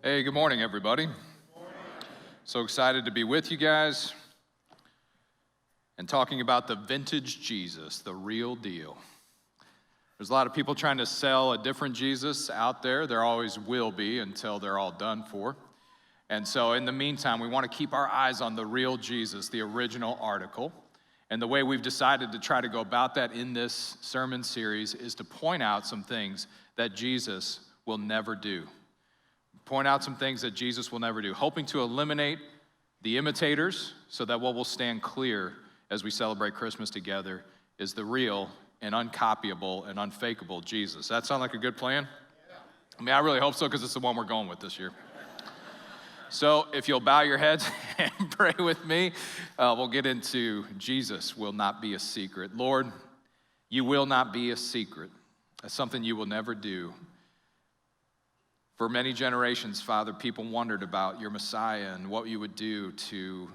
Hey, good morning, everybody. So excited to be with you guys and talking about the vintage Jesus, the real deal. There's a lot of people trying to sell a different Jesus out there. There always will be until they're all done for. And so in the meantime, we want to keep our eyes on the real Jesus, the original article. And the way we've decided to try to go about that in this sermon series is to point out some things that Jesus will never do. Point out some things that Jesus will never do, hoping to eliminate the imitators so that what will stand clear as we celebrate Christmas together is the real and uncopyable and unfakeable Jesus. That sound like a good plan? I mean, I really hope so because it's the one we're going with this year. So if you'll bow your heads and pray with me, we'll get into Jesus will not be a secret. Lord, you will not be a secret. That's something you will never do. For many generations, Father, people wondered about your Messiah and what you would do to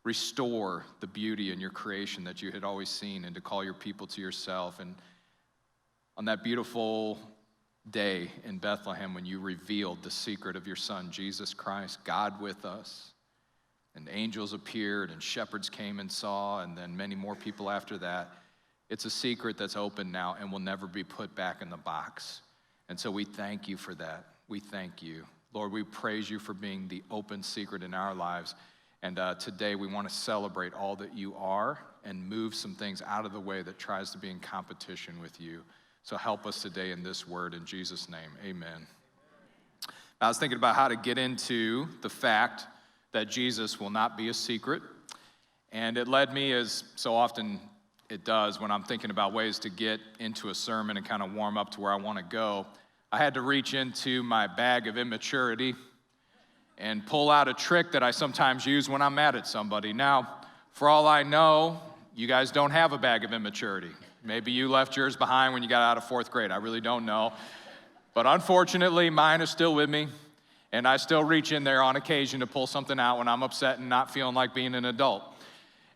restore the beauty in your creation that you had always seen and to call your people to yourself. And on that beautiful day in Bethlehem when you revealed the secret of your Son, Jesus Christ, God with us, and angels appeared and shepherds came and saw, and then many more people after that, it's a secret that's open now and will never be put back in the box. And so we thank you for that. We thank you. Lord, we praise you for being the open secret in our lives. And today we want to celebrate all that you are and move some things out of the way that tries to be in competition with you. So help us today in this word in Jesus' name, amen. I was thinking about how to get into the fact that Jesus will not be a secret. And it led me, as so often it does when I'm thinking about ways to get into a sermon and kind of warm up to where I want to go, I had to reach into my bag of immaturity and pull out a trick that I sometimes use when I'm mad at somebody. Now, for all I know, you guys don't have a bag of immaturity. Maybe you left yours behind when you got out of fourth grade. I really don't know. But unfortunately, mine is still with me, and I still reach in there on occasion to pull something out when I'm upset and not feeling like being an adult.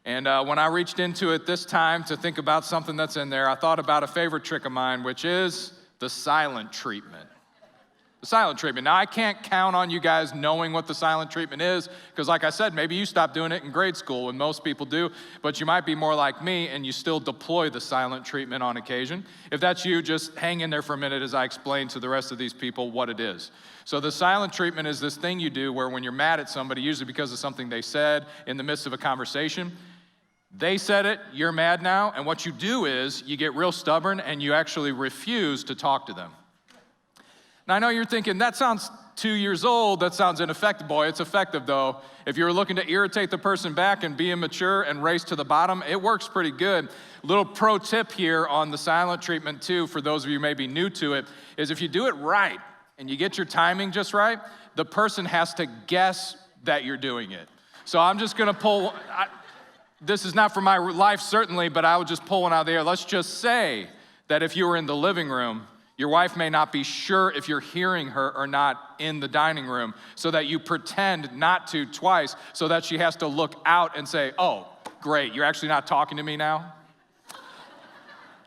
And when I reached into it this time to think about something that's in there, I thought about a favorite trick of mine, which is the silent treatment. The silent treatment. Now, I can't count on you guys knowing what the silent treatment is, because like I said, maybe you stopped doing it in grade school, and most people do, but you might be more like me, and you still deploy the silent treatment on occasion. If that's you, just hang in there for a minute as I explain to the rest of these people what it is. So the silent treatment is this thing you do where when you're mad at somebody, usually because of something they said in the midst of a conversation, they said it, you're mad now, and what you do is you get real stubborn and you actually refuse to talk to them. Now, I know you're thinking, that sounds 2 years old, that sounds ineffective. Boy, it's effective, though. If you're looking to irritate the person back and be immature and race to the bottom, it works pretty good. Little pro tip here on the silent treatment, too, for those of you who may be new to it, is if you do it right and you get your timing just right, the person has to guess that you're doing it. So I'm just going to pull... This is not for my life, certainly, but I would just pull one out of the air. Let's just say that if you were in the living room, your wife may not be sure if you're hearing her or not in the dining room, so that you pretend not to twice, so that she has to look out and say, oh, great, you're actually not talking to me now?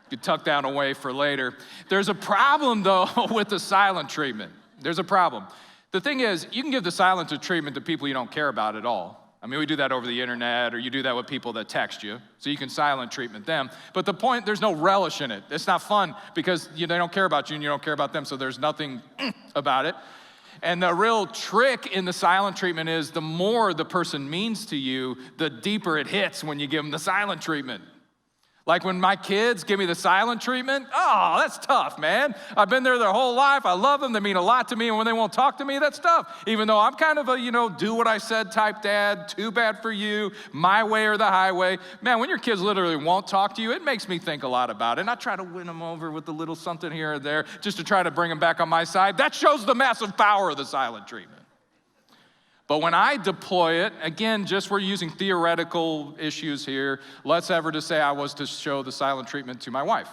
You tuck that away for later. There's a problem, though, with the silent treatment. There's a problem. The thing is, you can give the silent treatment to people you don't care about at all. I mean, we do that over the internet, or you do that with people that text you, so you can silent treatment them. But the point, there's no relish in it. It's not fun because they don't care about you and you don't care about them, so there's nothing about it. And the real trick in the silent treatment is the more the person means to you, the deeper it hits when you give them the silent treatment. Like when my kids give me the silent treatment, oh, that's tough, man. I've been there their whole life. I love them. They mean a lot to me. And when they won't talk to me, that's tough. Even though I'm kind of a, do what I said type dad, too bad for you, my way or the highway. Man, when your kids literally won't talk to you, it makes me think a lot about it. And I try to win them over with a little something here or there just to try to bring them back on my side. That shows the massive power of the silent treatment. But when I deploy it, again, just we're using theoretical issues here. Let's ever to say I was to show the silent treatment to my wife.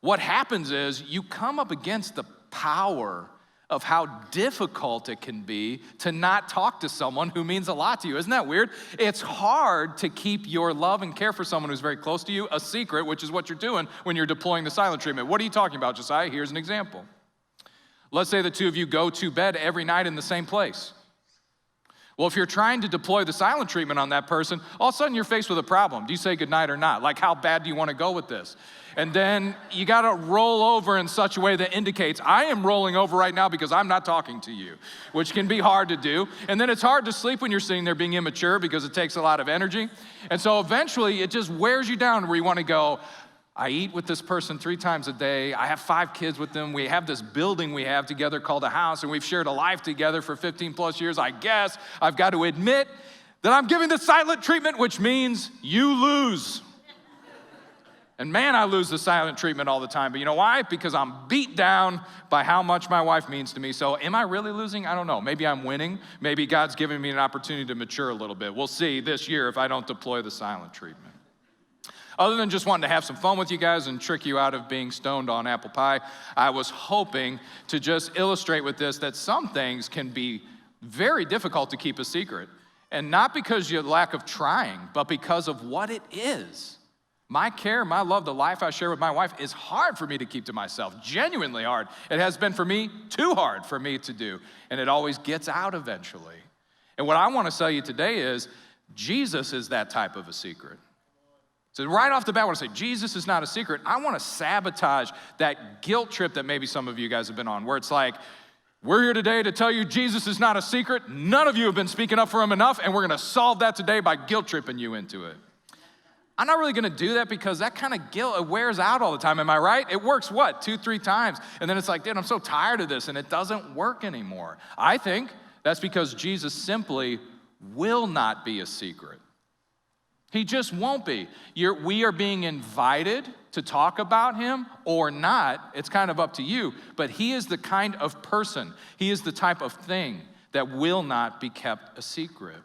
What happens is you come up against the power of how difficult it can be to not talk to someone who means a lot to you. Isn't that weird? It's hard to keep your love and care for someone who's very close to you a secret, which is what you're doing when you're deploying the silent treatment. What are you talking about, Josiah? Here's an example. Let's say the two of you go to bed every night in the same place. Well, if you're trying to deploy the silent treatment on that person, all of a sudden you're faced with a problem. Do you say goodnight or not? Like, how bad do you want to go with this? And then you got to roll over in such a way that indicates, I am rolling over right now because I'm not talking to you, which can be hard to do. And then it's hard to sleep when you're sitting there being immature because it takes a lot of energy. And so eventually it just wears you down where you want to go, I eat with this person 3 times a day. I have 5 kids with them. We have this building we have together called a house, and we've shared a life together for 15 plus years. I guess I've got to admit that I'm giving the silent treatment, which means you lose. And man, I lose the silent treatment all the time. But you know why? Because I'm beat down by how much my wife means to me. So am I really losing? I don't know. Maybe I'm winning. Maybe God's giving me an opportunity to mature a little bit. We'll see this year if I don't deploy the silent treatment. Other than just wanting to have some fun with you guys and trick you out of being stoned on apple pie, I was hoping to just illustrate with this that some things can be very difficult to keep a secret. And not because of lack of trying, but because of what it is. My care, my love, the life I share with my wife is hard for me to keep to myself, genuinely hard. It has been for me too hard for me to do, and it always gets out eventually. And what I want to tell you today is Jesus is that type of a secret. So right off the bat, I want to say, Jesus is not a secret. I want to sabotage that guilt trip that maybe some of you guys have been on, where it's like, we're here today to tell you Jesus is not a secret. None of you have been speaking up for him enough, and we're going to solve that today by guilt tripping you into it. I'm not really going to do that because that kind of guilt, it wears out all the time. Am I right? It works, 2, 3 times. And then it's like, dude, I'm so tired of this, and it doesn't work anymore. I think that's because Jesus simply will not be a secret. He just won't be. We are being invited to talk about him or not. It's kind of up to you. But he is the kind of person, he is the type of thing that will not be kept a secret.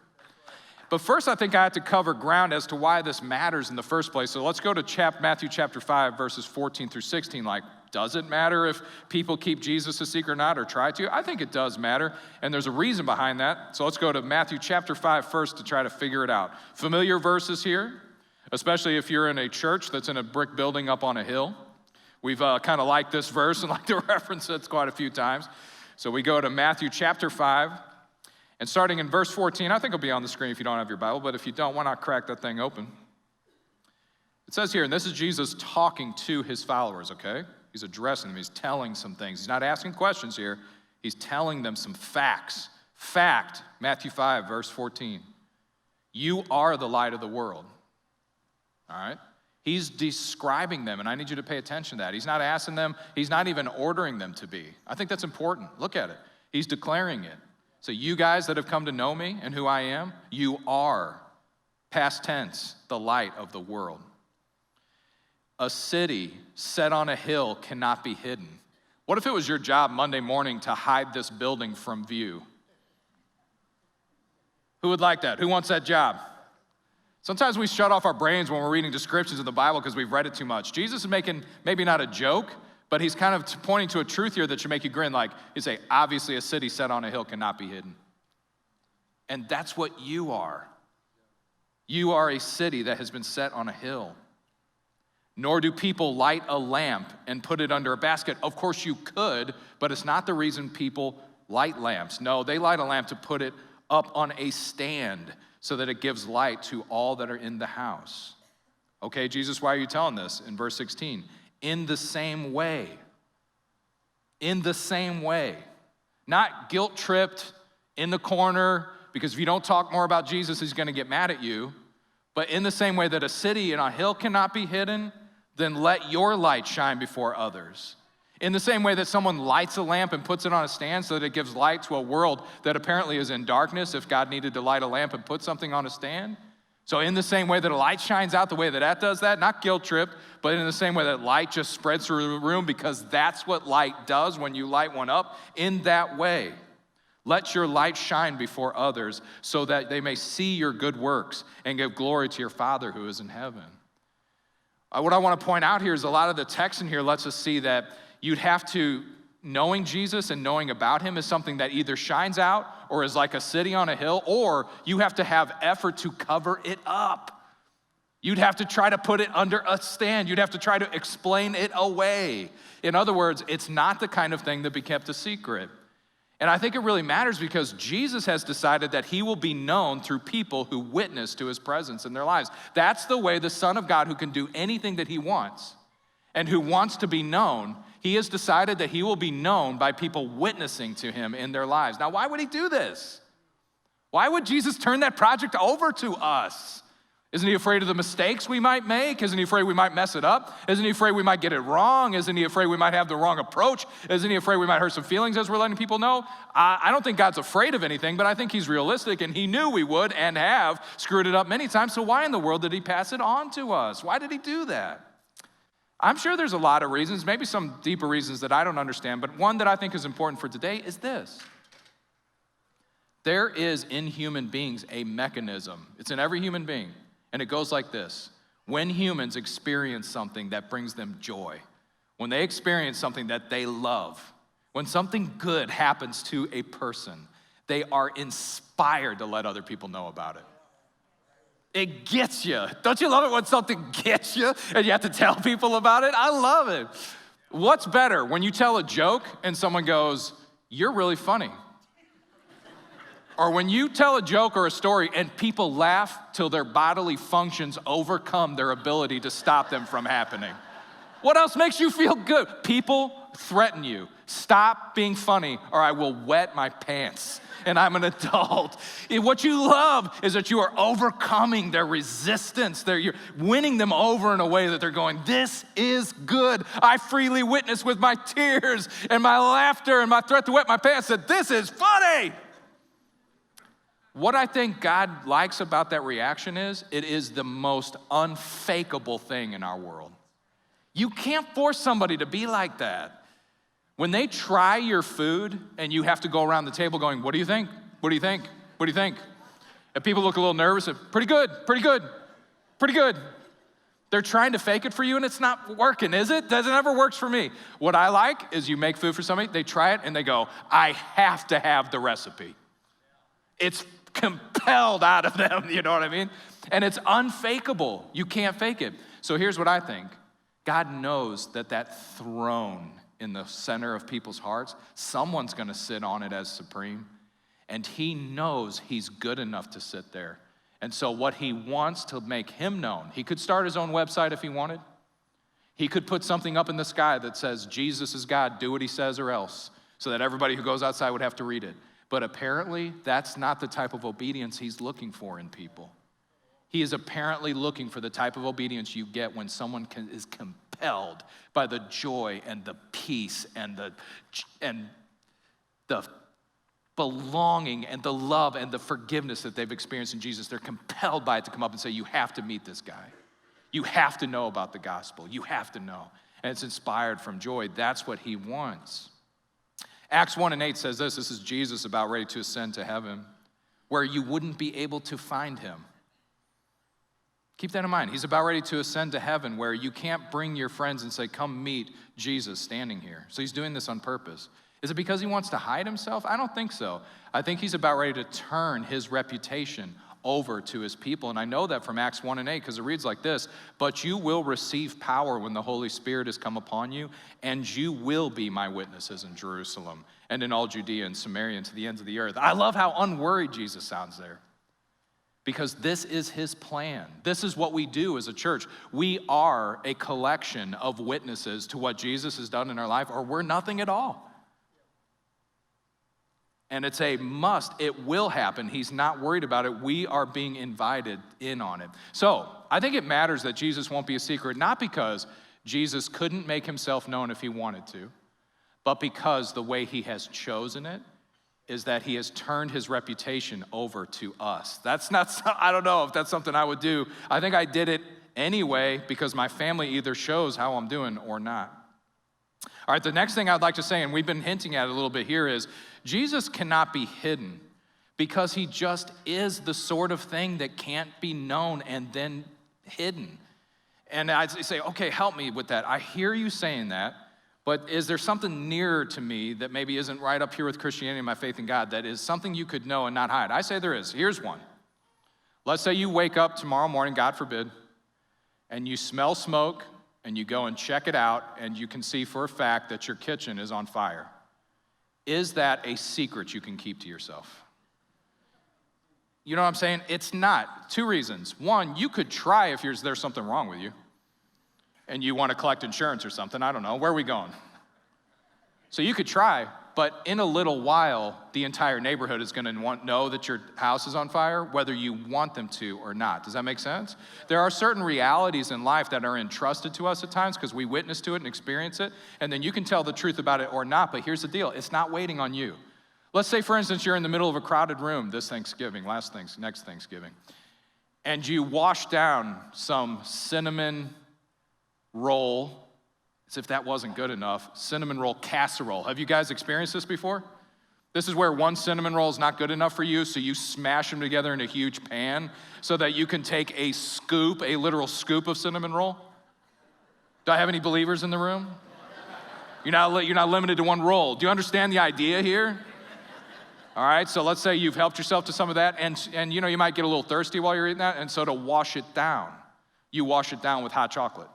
But first, I think I have to cover ground as to why this matters in the first place. So let's go to Matthew chapter 5, verses 14 through 16. Like, does it matter if people keep Jesus a secret or not, or try to? I think it does matter, and there's a reason behind that. So let's go to Matthew chapter 5 first to try to figure it out. Familiar verses here, especially if you're in a church that's in a brick building up on a hill. We've kind of liked this verse and like to reference it quite a few times. So we go to Matthew chapter 5, and starting in verse 14, I think it'll be on the screen if you don't have your Bible, but if you don't, why not crack that thing open? It says here, and this is Jesus talking to his followers, okay? He's addressing them. He's telling some things. He's not asking questions here. He's telling them some facts. Fact, Matthew 5, verse 14. You are the light of the world. All right? He's describing them, and I need you to pay attention to that. He's not asking them. He's not even ordering them to be. I think that's important. Look at it. He's declaring it. So you guys that have come to know me and who I am, you are, past tense, the light of the world. A city set on a hill cannot be hidden. What if it was your job Monday morning to hide this building from view? Who would like that? Who wants that job? Sometimes we shut off our brains when we're reading descriptions of the Bible because we've read it too much. Jesus is making maybe not a joke, but he's kind of pointing to a truth here that should make you grin. Like, he'd say, obviously a city set on a hill cannot be hidden. And that's what you are. You are a city that has been set on a hill. Nor do people light a lamp and put it under a basket. Of course you could, but it's not the reason people light lamps. No, they light a lamp to put it up on a stand so that it gives light to all that are in the house. Okay, Jesus, why are you telling this? In verse 16, in the same way. In the same way. Not guilt-tripped in the corner, because if you don't talk more about Jesus, he's going to get mad at you. But in the same way that a city and a hill cannot be hidden, then let your light shine before others. In the same way that someone lights a lamp and puts it on a stand so that it gives light to a world that apparently is in darkness, if God needed to light a lamp and put something on a stand. So in the same way that a light shines out the way that does that, not guilt-tripped, but in the same way that light just spreads through the room, because that's what light does when you light one up, in that way. Let your light shine before others so that they may see your good works and give glory to your Father who is in heaven. What I want to point out here is a lot of the text in here lets us see that you'd have to, knowing Jesus and knowing about him is something that either shines out or is like a city on a hill, or you have to have effort to cover it up. You'd have to try to put it under a stand. You'd have to try to explain it away. In other words, it's not the kind of thing that be kept a secret. And I think it really matters because Jesus has decided that he will be known through people who witness to his presence in their lives. That's the way the Son of God, who can do anything that he wants and who wants to be known, he has decided that he will be known by people witnessing to him in their lives. Now, why would he do this? Why would Jesus turn that project over to us? Isn't he afraid of the mistakes we might make? Isn't he afraid we might mess it up? Isn't he afraid we might get it wrong? Isn't he afraid we might have the wrong approach? Isn't he afraid we might hurt some feelings as we're letting people know? I don't think God's afraid of anything, but I think he's realistic, and he knew we would and have screwed it up many times, so why in the world did he pass it on to us? Why did he do that? I'm sure there's a lot of reasons, maybe some deeper reasons that I don't understand, but one that I think is important for today is this. There is in human beings a mechanism. It's in every human being. And it goes like this. When humans experience something that brings them joy, when they experience something that they love, when something good happens to a person, they are inspired to let other people know about it. It gets you. Don't you love it when something gets you and you have to tell people about it? I love it. What's better, when you tell a joke and someone goes, "You're really funny"? Or when you tell a joke or a story and people laugh till their bodily functions overcome their ability to stop them from happening. What else makes you feel good? People threaten you. Stop being funny or I will wet my pants and I'm an adult. What you love is that you are overcoming their resistance. You're winning them over in a way that they're going, "This is good. I freely witness with my tears and my laughter and my threat to wet my pants that this is funny." What I think God likes about that reaction is, it is the most unfakeable thing in our world. You can't force somebody to be like that. When they try your food and you have to go around the table going, "What do you think? What do you think? What do you think?" And people look a little nervous, and, "Pretty good, pretty good, pretty good." They're trying to fake it for you and it's not working, is it? Doesn't ever works for me. What I like is you make food for somebody, they try it and they go, "I have to have the recipe." It's compelled out of them, you know what I mean? And it's unfakeable. You can't fake it. So here's what I think. God knows that throne in the center of people's hearts, someone's gonna sit on it as supreme, and he knows he's good enough to sit there. And so what he wants to make him known, he could start his own website if he wanted. He could put something up in the sky that says, "Jesus is God, do what he says or else," so that everybody who goes outside would have to read it. But apparently, that's not the type of obedience he's looking for in people. He is apparently looking for the type of obedience you get when someone is compelled by the joy and the peace and the belonging and the love and the forgiveness that they've experienced in Jesus. They're compelled by it to come up and say, "You have to meet this guy. You have to know about the gospel. You have to know." And it's inspired from joy. That's what he wants. Acts 1:8 says this. This is Jesus about ready to ascend to heaven, where you wouldn't be able to find him. Keep that in mind. He's about ready to ascend to heaven, where you can't bring your friends and say, "Come meet Jesus standing here." So he's doing this on purpose. Is it because he wants to hide himself? I don't think so. I think he's about ready to turn his reputation over to his people. And I know that from Acts 1:8 because it reads like this: "But you will receive power when the Holy Spirit has come upon you, and you will be my witnesses in Jerusalem and in all Judea and Samaria and to the ends of the earth." I love how unworried Jesus sounds there because this is his plan. This is what we do as a church. We are a collection of witnesses to what Jesus has done in our life, or we're nothing at all. And it's a must. It will happen. He's not worried about it. We are being invited in on it. So I think it matters that Jesus won't be a secret, not because Jesus couldn't make himself known if he wanted to, but because the way he has chosen it is that he has turned his reputation over to us. That's not, I don't know if that's something I would do. I think I did it anyway because my family either shows how I'm doing or not. All right, the next thing I'd like to say, and we've been hinting at it a little bit here, is Jesus cannot be hidden because he just is the sort of thing that can't be known and then hidden. And I'd say, "Okay, help me with that. I hear you saying that, but is there something nearer to me that maybe isn't right up here with Christianity and my faith in God that is something you could know and not hide?" I say there is. Here's one. Let's say you wake up tomorrow morning, God forbid, and you smell smoke, and you go and check it out, and you can see for a fact that your kitchen is on fire. Is that a secret you can keep to yourself? You know what I'm saying? It's not. 2 reasons. 1, you could try if there's something wrong with you, and you want to collect insurance or something. I don't know. Where are we going? So you could try, but in a little while, the entire neighborhood is going to know that your house is on fire, whether you want them to or not. Does that make sense? There are certain realities in life that are entrusted to us at times because we witness to it and experience it, and then you can tell the truth about it or not, but here's the deal. It's not waiting on you. Let's say, for instance, you're in the middle of a crowded room next Thanksgiving, and you wash down some cinnamon roll, as if that wasn't good enough, cinnamon roll casserole. Have you guys experienced this before? This is where one cinnamon roll is not good enough for you, so you smash them together in a huge pan so that you can take a literal scoop of cinnamon roll. Do I have any believers in the room? You're not limited to one roll. Do you understand the idea here? All right, so let's say you've helped yourself to some of that, and you might get a little thirsty while you're eating that, and so to wash it down, you wash it down with hot chocolate.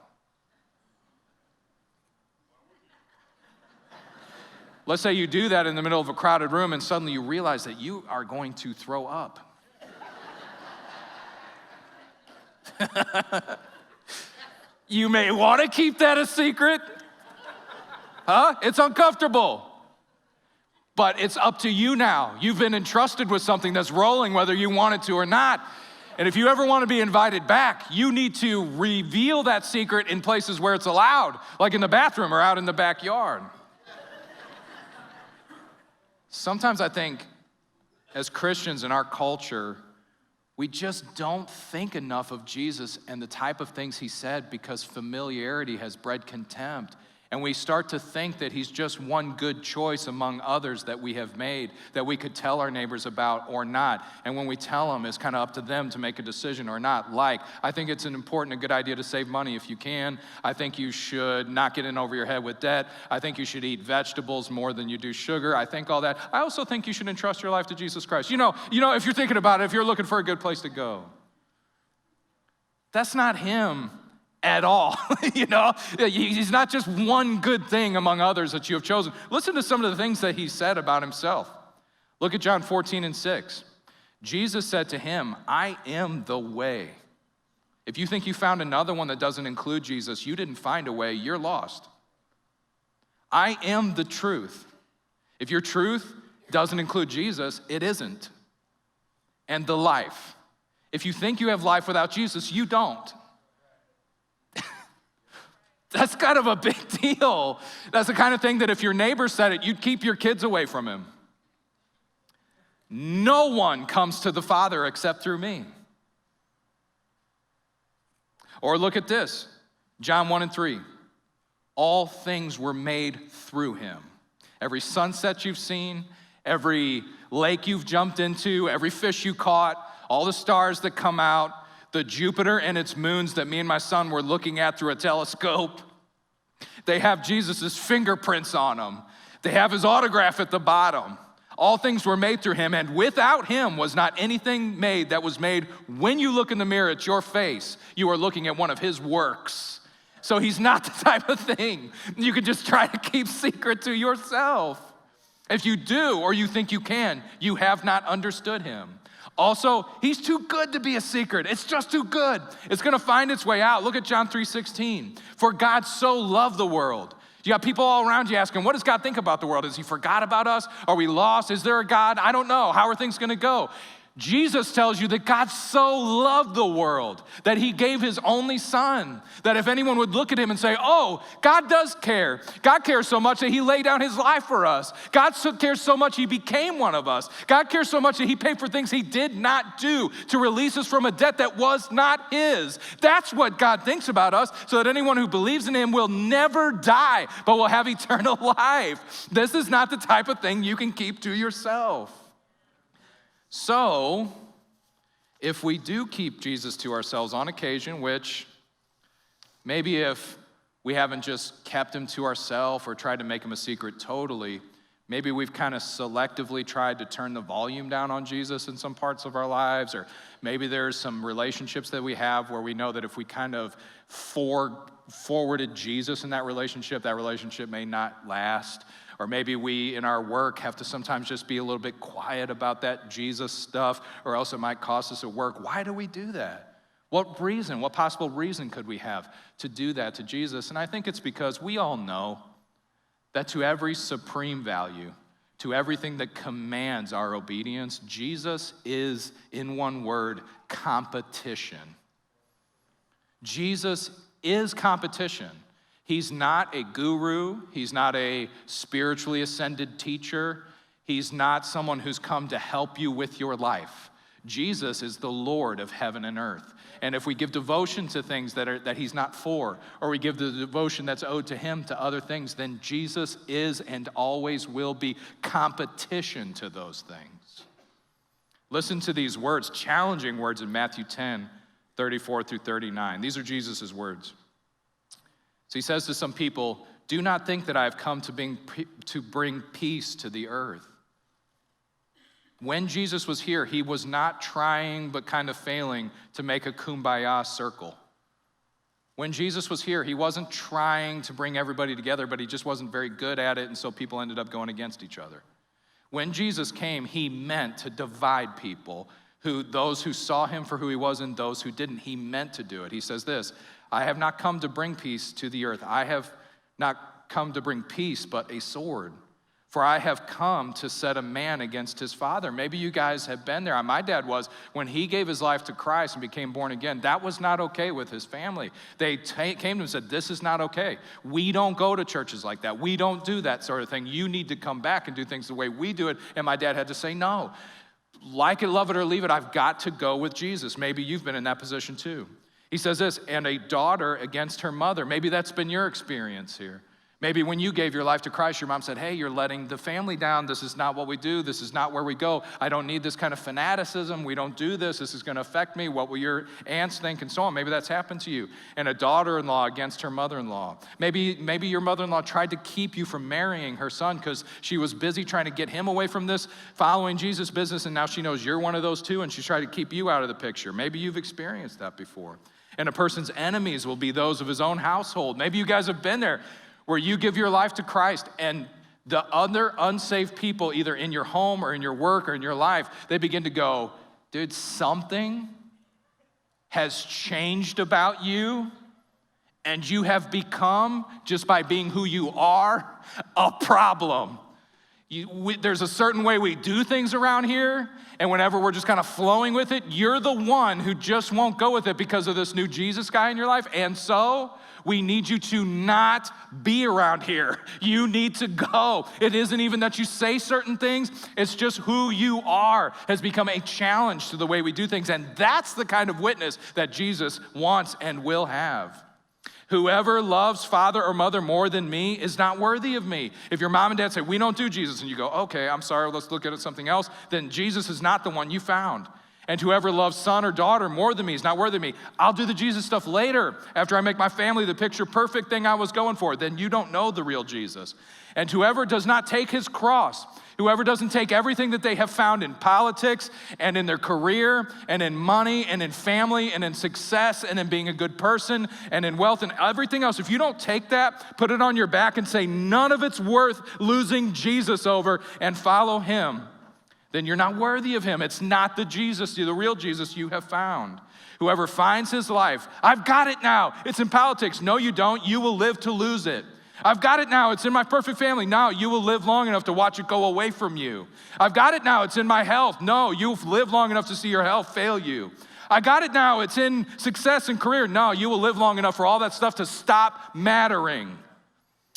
Let's say you do that in the middle of a crowded room and suddenly you realize that you are going to throw up. You may want to keep that a secret. It's uncomfortable. But it's up to you now. You've been entrusted with something that's rolling whether you want it to or not. And if you ever want to be invited back, you need to reveal that secret in places where it's allowed, like in the bathroom or out in the backyard. Sometimes I think as Christians in our culture, we just don't think enough of Jesus and the type of things he said because familiarity has bred contempt. And we start to think that he's just one good choice among others that we have made that we could tell our neighbors about or not. And when we tell them, it's kind of up to them to make a decision or not. I think it's an important and good idea to save money if you can. I think you should not get in over your head with debt. I think you should eat vegetables more than you do sugar. I think all that. I also think you should entrust your life to Jesus Christ. You know, if you're thinking about it, if you're looking for a good place to go, that's not him at all. He's not just one good thing among others that you have chosen. Listen to some of the things that he said about himself. Look at John 14:6. Jesus said to him, I am the way. If you think you found another one that doesn't include Jesus, you didn't find a way, you're lost. I am the truth. If your truth doesn't include Jesus, it isn't. And the life. If you think you have life without Jesus, you don't. That's kind of a big deal. That's the kind of thing that if your neighbor said it, you'd keep your kids away from him. No one comes to the Father except through me. Or look at this, John 1:3. All things were made through him. Every sunset you've seen, every lake you've jumped into, every fish you caught, all the stars that come out, the Jupiter and its moons that me and my son were looking at through a telescope. They have Jesus' fingerprints on them. They have his autograph at the bottom. All things were made through him, and without him was not anything made that was made. When you look in the mirror at your face, you are looking at one of his works. So he's not the type of thing you can just try to keep secret to yourself. If you do, or you think you can, you have not understood him. Also, he's too good to be a secret. It's just too good. It's going to find its way out. Look at John 3:16. For God so loved the world. You got people all around you asking, what does God think about the world? Has he forgot about us? Are we lost? Is there a God? I don't know. How are things going to go? Jesus tells you that God so loved the world that he gave his only son, that if anyone would look at him and say, oh, God does care. God cares so much that he laid down his life for us. God cares so much he became one of us. God cares so much that he paid for things he did not do to release us from a debt that was not his. That's what God thinks about us, so that anyone who believes in him will never die, but will have eternal life. This is not the type of thing you can keep to yourself. So, if we do keep Jesus to ourselves on occasion, which maybe if we haven't just kept him to ourselves or tried to make him a secret totally, Maybe we've kind of selectively tried to turn the volume down on Jesus in some parts of our lives, or maybe there's some relationships that we have where we know that if we kind of forwarded Jesus in that relationship may not last. Or maybe we, in our work, have to sometimes just be a little bit quiet about that Jesus stuff, or else it might cost us at work. Why do we do that? What possible reason could we have to do that to Jesus? And I think it's because we all know that to every supreme value, to everything that commands our obedience, Jesus is, in one word, competition. Jesus is competition. He's not a guru. He's not a spiritually ascended teacher. He's not someone who's come to help you with your life. Jesus is the Lord of heaven and earth. And if we give devotion to things that he's not for, or we give the devotion that's owed to him to other things, then Jesus is and always will be competition to those things. Listen to these words, challenging words in Matthew 10, 34 through 39. These are Jesus' words. So he says to some people, "Do not think that I have come to bring peace to the earth." When Jesus was here, he was not trying but kind of failing to make a kumbaya circle. When Jesus was here, he wasn't trying to bring everybody together, but he just wasn't very good at it, and so people ended up going against each other. When Jesus came, he meant to divide people, those who saw him for who he was and those who didn't. He meant to do it. He says this, "I have not come to bring peace to the earth. I have not come to bring peace, but a sword. For I have come to set a man against his father." Maybe you guys have been there. My dad was. When he gave his life to Christ and became born again, that was not okay with his family. They came to him and said, "This is not okay. We don't go to churches like that. We don't do that sort of thing. You need to come back and do things the way we do it." And my dad had to say, "No. Like it, love it, or leave it. I've got to go with Jesus." Maybe you've been in that position too. He says this, "And a daughter against her mother." Maybe that's been your experience here. Maybe when you gave your life to Christ, your mom said, "Hey, you're letting the family down. This is not what we do. This is not where we go. I don't need this kind of fanaticism. We don't do this. This is going to affect me. What will your aunts think?" and so on. Maybe that's happened to you. And a daughter-in-law against her mother-in-law. Maybe your mother-in-law tried to keep you from marrying her son because she was busy trying to get him away from this following Jesus business, and now she knows you're one of those too, and she's trying to keep you out of the picture. Maybe you've experienced that before. And a person's enemies will be those of his own household. Maybe you guys have been there, where you give your life to Christ and the other unsaved people, either in your home or in your work or in your life, they begin to go, "Dude, something has changed about you, and you have become, just by being who you are, a problem. There's a certain way we do things around here, and whenever we're just kind of flowing with it, you're the one who just won't go with it because of this new Jesus guy in your life, and so we need you to not be around here. You need to go." It isn't even that you say certain things, it's just who you are has become a challenge to the way we do things, and that's the kind of witness that Jesus wants and will have. "Whoever loves father or mother more than me is not worthy of me." If your mom and dad say, "We don't do Jesus," and you go, "Okay, I'm sorry, let's look at something else," then Jesus is not the one you found. "And whoever loves son or daughter more than me is not worthy of me." I'll do the Jesus stuff later after I make my family the picture perfect thing I was going for. Then you don't know the real Jesus. "And whoever does not take his cross," whoever doesn't take everything that they have found in politics and in their career and in money and in family and in success and in being a good person and in wealth and everything else, if you don't take that, put it on your back and say, "None of it's worth losing Jesus over," and follow him, then you're not worthy of him. It's not the Jesus, the real Jesus you have found. "Whoever finds his life," I've got it now. It's in politics. No, you don't. You will live to lose it. "I've got it now. It's in my perfect family." No, you will live long enough to watch it go away from you. "I've got it now. It's in my health." No, you've lived long enough to see your health fail you. "I got it now. It's in success and career." No, you will live long enough for all that stuff to stop mattering.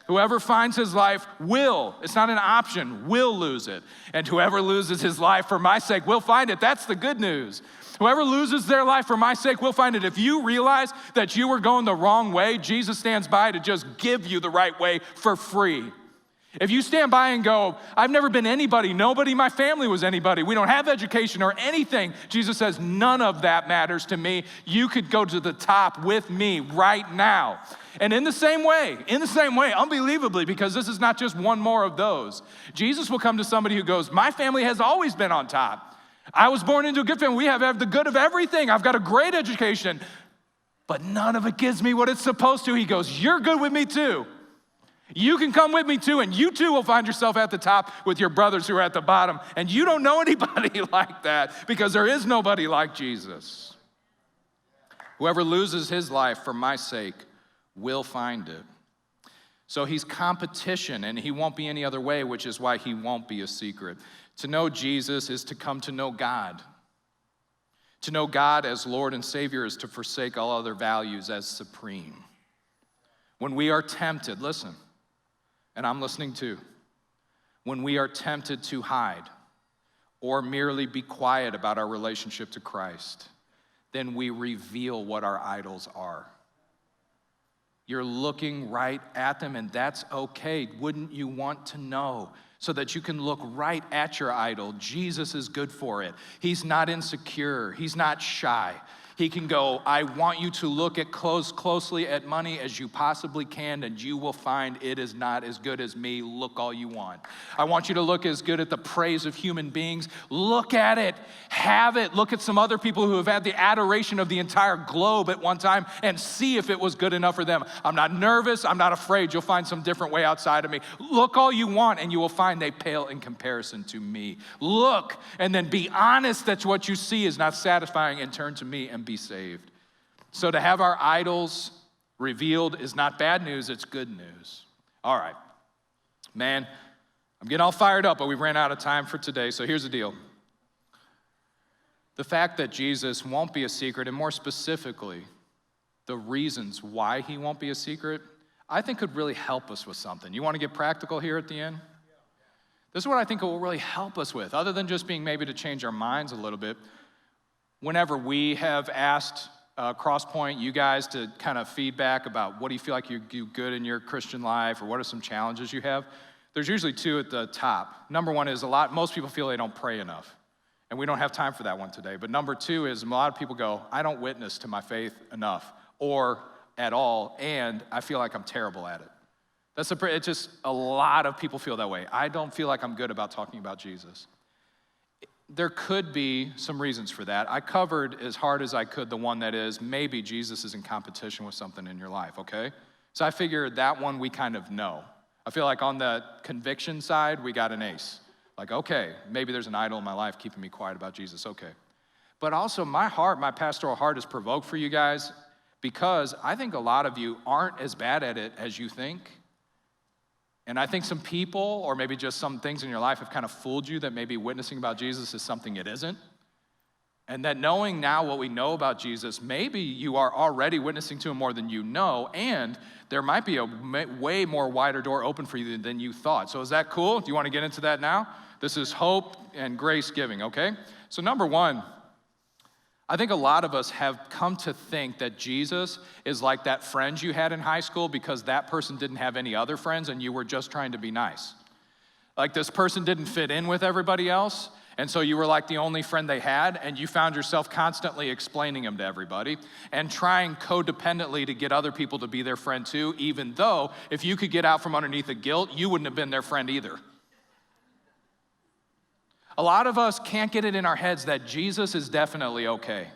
"Whoever finds his life will," it's not an option, "will lose it. And whoever loses his life for my sake will find it." That's the good news. Whoever loses their life for my sake will find it. If you realize that you were going the wrong way, Jesus stands by to just give you the right way for free. If you stand by and go, I've never been anybody, nobody in my family was anybody, we don't have education or anything, Jesus says, none of that matters to me. You could go to the top with me right now. And in the same way, unbelievably, because this is not just one more of those, Jesus will come to somebody who goes, my family has always been on top. I was born into a good family. We have the good of everything. I've got a great education, but none of it gives me what it's supposed to. He goes, you're good with me too. You can come with me too, and you too will find yourself at the top with your brothers who are at the bottom. And you don't know anybody like that because there is nobody like Jesus. Whoever loses his life for my sake will find it. So he's competition, and he won't be any other way, which is why he won't be a secret. To know Jesus is to come to know God. To know God as Lord and Savior is to forsake all other values as supreme. When we are tempted, listen, and I'm listening too, when we are tempted to hide or merely be quiet about our relationship to Christ, then we reveal what our idols are. You're looking right at them, and that's okay. Wouldn't you want to know so that you can look right at your idol? Jesus is good for it. He's not insecure. He's not shy. He can go, I want you to look at closely at money as you possibly can, and you will find it is not as good as me. Look all you want. I want you to look as good at the praise of human beings. Look at it. Have it. Look at some other people who have had the adoration of the entire globe at one time and see if it was good enough for them. I'm not nervous. I'm not afraid. You'll find some different way outside of me. Look all you want, and you will find they pale in comparison to me. Look, and then be honest that what you see is not satisfying, and turn to me and be saved. So to have our idols revealed is not bad news, it's good news. All right. Man, I'm getting all fired up, but we ran out of time for today, so here's the deal. The fact that Jesus won't be a secret, and more specifically, the reasons why he won't be a secret, I think could really help us with something. You want to get practical here at the end? This is what I think it will really help us with, other than just being maybe to change our minds a little bit. Whenever we have asked Crosspoint, you guys, to kind of feedback about what do you feel like you do good in your Christian life, or what are some challenges you have, there's usually two at the top. Number one is most people feel they don't pray enough, and we don't have time for that one today. But number two is a lot of people go, I don't witness to my faith enough or at all, and I feel like I'm terrible at it. It's just a lot of people feel that way. I don't feel like I'm good about talking about Jesus. There could be some reasons for that. I covered as hard as I could the one that is maybe Jesus is in competition with something in your life, okay? So I figured that one we kind of know. I feel like on the conviction side, we got an ace. Like, okay, maybe there's an idol in my life keeping me quiet about Jesus, okay. But also my heart, my pastoral heart is provoked for you guys because I think a lot of you aren't as bad at it as you think. And I think some people, or maybe just some things in your life, have kind of fooled you that maybe witnessing about Jesus is something it isn't. And that knowing now what we know about Jesus, maybe you are already witnessing to him more than you know, and there might be a way more wider door open for you than you thought. So is that cool? Do you want to get into that now? This is hope and grace giving, okay? So number one, I think a lot of us have come to think that Jesus is like that friend you had in high school because that person didn't have any other friends and you were just trying to be nice. Like this person didn't fit in with everybody else, and so you were like the only friend they had, and you found yourself constantly explaining him to everybody and trying codependently to get other people to be their friend too, even though if you could get out from underneath the guilt, you wouldn't have been their friend either. A lot of us can't get it in our heads that Jesus is definitely okay.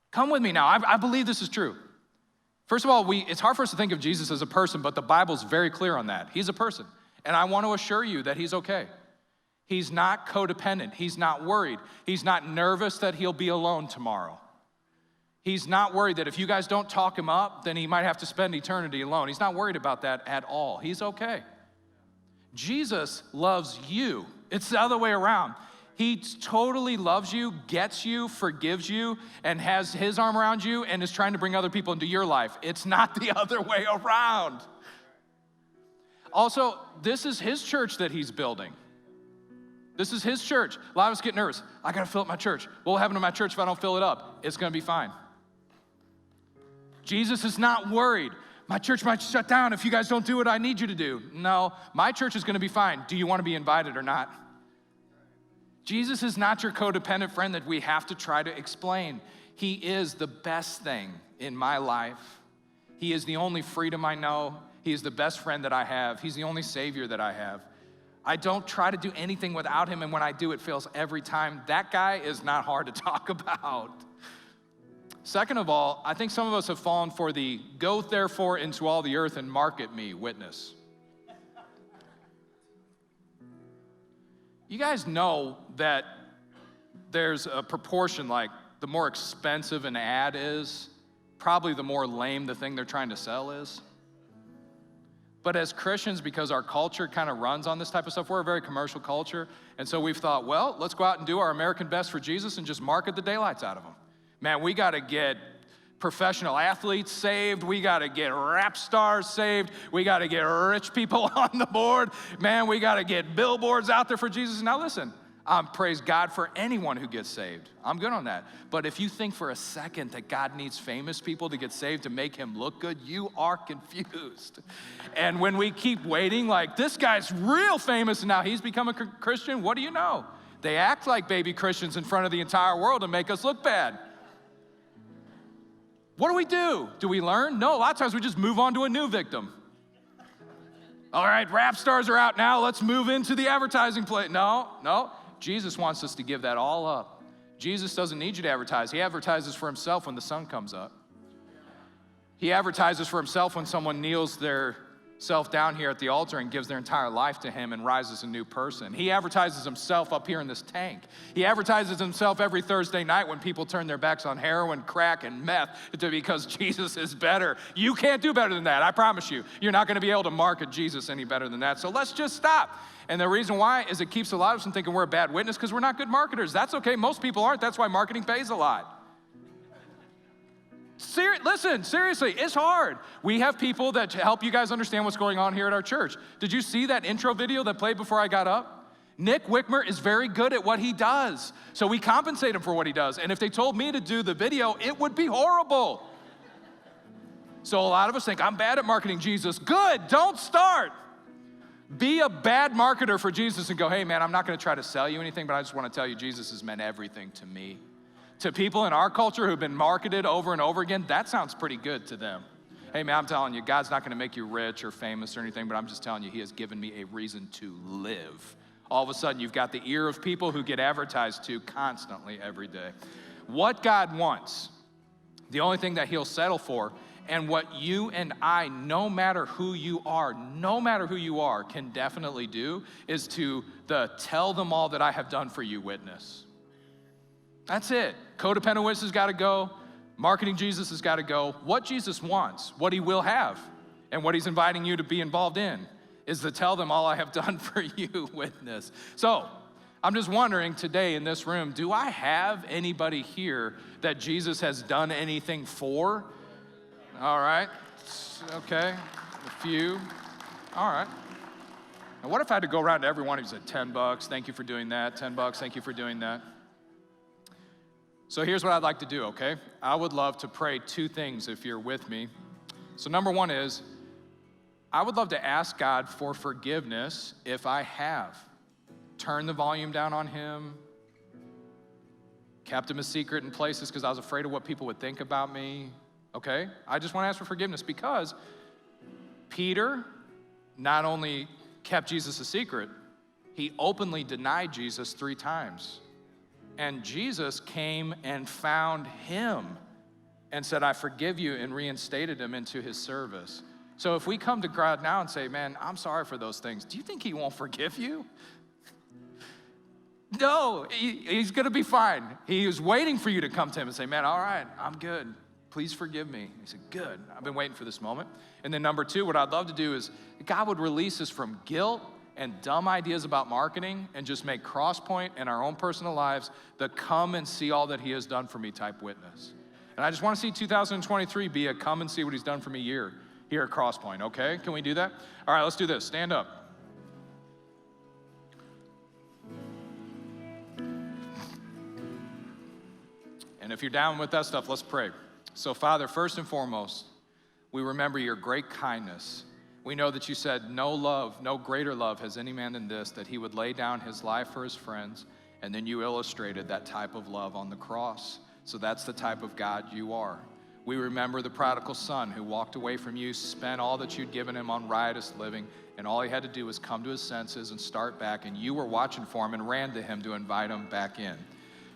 Come with me now. I believe this is true. First of all, it's hard for us to think of Jesus as a person, but the Bible's very clear on that. He's a person. And I want to assure you that he's okay. He's not codependent. He's not worried. He's not nervous that he'll be alone tomorrow. He's not worried that if you guys don't talk him up, then he might have to spend eternity alone. He's not worried about that at all. He's okay. Jesus loves you. It's the other way around. He totally loves you, gets you, forgives you, and has his arm around you and is trying to bring other people into your life. It's not the other way around. Also, this is his church that he's building. This is his church. A lot of us get nervous. I got to fill up my church. What will happen to my church if I don't fill it up? It's going to be fine. Jesus is not worried. My church might shut down if you guys don't do what I need you to do. No, my church is gonna be fine. Do you wanna be invited or not? Jesus is not your codependent friend that we have to try to explain. He is the best thing in my life. He is the only freedom I know. He is the best friend that I have. He's the only savior that I have. I don't try to do anything without him, and when I do, it fails every time. That guy is not hard to talk about. Second of all, I think some of us have fallen for the go therefore into all the earth and market me witness. You guys know that there's a proportion, like the more expensive an ad is, probably the more lame the thing they're trying to sell is. But as Christians, because our culture kind of runs on this type of stuff, we're a very commercial culture, and so we've thought, well, let's go out and do our American best for Jesus and just market the daylights out of him. Man, we gotta get professional athletes saved. We gotta get rap stars saved. We gotta get rich people on the board. Man, we gotta get billboards out there for Jesus. Now listen, praise God for anyone who gets saved. I'm good on that. But if you think for a second that God needs famous people to get saved to make him look good, you are confused. And when we keep waiting, like this guy's real famous and now he's become a Christian, what do you know? They act like baby Christians in front of the entire world and make us look bad. What do? Do we learn? No, a lot of times we just move on to a new victim. All right, rap stars are out now. Let's move into the advertising play. No. Jesus wants us to give that all up. Jesus doesn't need you to advertise. He advertises for himself when the sun comes up. He advertises for himself when someone kneels their self down here at the altar and gives their entire life to him and rises a new person. He advertises himself up here in this tank. He advertises himself every Thursday night when people turn their backs on heroin, crack, and meth because Jesus is better. You can't do better than that, I promise you. You're not gonna be able to market Jesus any better than that, so let's just stop. And the reason why is it keeps a lot of us from thinking we're a bad witness because we're not good marketers. That's okay, most people aren't. That's why marketing pays a lot. Listen, seriously, it's hard. We have people that help you guys understand what's going on here at our church. Did you see that intro video that played before I got up? Nick Wickmer is very good at what he does. So we compensate him for what he does. And if they told me to do the video, it would be horrible. So a lot of us think, I'm bad at marketing Jesus. Good, don't start. Be a bad marketer for Jesus and go, hey man, I'm not gonna try to sell you anything, but I just wanna tell you Jesus has meant everything to me. To people in our culture who've been marketed over and over again, that sounds pretty good to them. Hey man, I'm telling you, God's not gonna make you rich or famous or anything, but I'm just telling you, he has given me a reason to live. All of a sudden, you've got the ear of people who get advertised to constantly every day. What God wants, the only thing that he'll settle for, and what you and I, no matter who you are, can definitely do, is to tell them all that I have done for you witness. That's it. Codependent witness has got to go. Marketing Jesus has got to go. What Jesus wants, what he will have, and what he's inviting you to be involved in is to tell them all I have done for you witness. So I'm just wondering today in this room, do I have anybody here that Jesus has done anything for? All right. Okay. A few. All right. Now what if I had to go around to everyone who said $10, thank you for doing that, $10, thank you for doing that. So here's what I'd like to do, okay? I would love to pray two things if you're with me. So number one is, I would love to ask God for forgiveness if I have turned the volume down on him, kept him a secret in places because I was afraid of what people would think about me, okay? I just want to ask for forgiveness because Peter not only kept Jesus a secret, he openly denied Jesus 3 times. And Jesus came and found him and said, I forgive you, and reinstated him into his service. So if we come to God now and say, man, I'm sorry for those things, do you think he won't forgive you? No, he's gonna be fine. He was waiting for you to come to him and say, man, all right, I'm good. Please forgive me. He said, good, I've been waiting for this moment. And then number 2, what I'd love to do is God would release us from guilt and dumb ideas about marketing and just make Crosspoint in our own personal lives the come and see all that he has done for me type witness. And I just want to see 2023 be a come and see what he's done for me year here at Crosspoint, okay? Can we do that? All right, let's do this. Stand up. And if you're down with that stuff, let's pray. So Father, first and foremost, We remember your great kindness. We know that you said, no love, no greater love has any man than this, that he would lay down his life for his friends. And then you illustrated that type of love on the cross. So that's the type of God you are. We remember the prodigal son who walked away from you, spent all that you'd given him on riotous living, and all he had to do was come to his senses and start back, and you were watching for him and ran to him to invite him back in.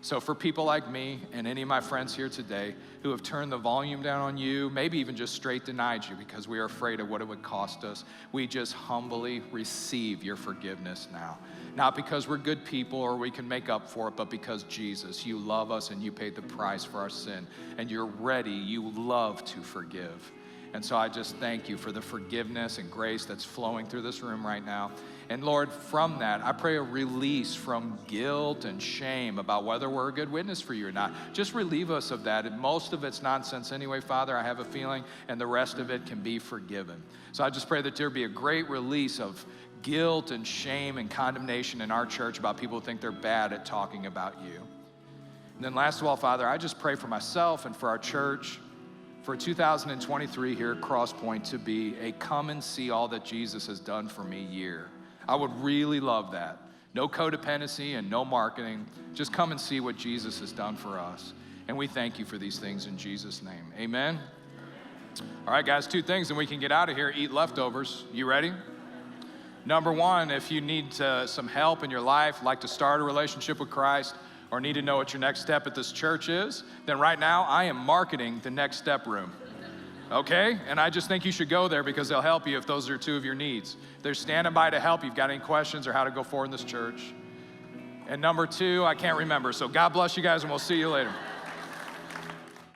So for people like me and any of my friends here today who have turned the volume down on you, maybe even just straight denied you because we are afraid of what it would cost us, we just humbly receive your forgiveness now. Not because we're good people or we can make up for it, but because Jesus, you love us and you paid the price for our sin, and you're ready, you love to forgive. And so I just thank you for the forgiveness and grace that's flowing through this room right now. And Lord, from that, I pray a release from guilt and shame about whether we're a good witness for you or not. Just relieve us of that. And most of it's nonsense anyway, Father, I have a feeling, and the rest of it can be forgiven. So I just pray that there be a great release of guilt and shame and condemnation in our church about people who think they're bad at talking about you. And then last of all, Father, I just pray for myself and for our church, for 2023 here at Crosspoint to be a come and see all that Jesus has done for me year. I would really love that. No codependency and no marketing. Just come and see what Jesus has done for us. And we thank you for these things in Jesus' name. Amen. All right, guys, 2 things and we can get out of here. Eat leftovers. You ready? Number 1, if you need some help in your life, like to start a relationship with Christ, or need to know what your next step at this church is, then right now I am marketing the Next Step room. Okay? And I just think you should go there because they'll help you if those are 2 of your needs. They're standing by to help you if you've got any questions or how to go forward in this church. And number 2, I can't remember. So God bless you guys and we'll see you later.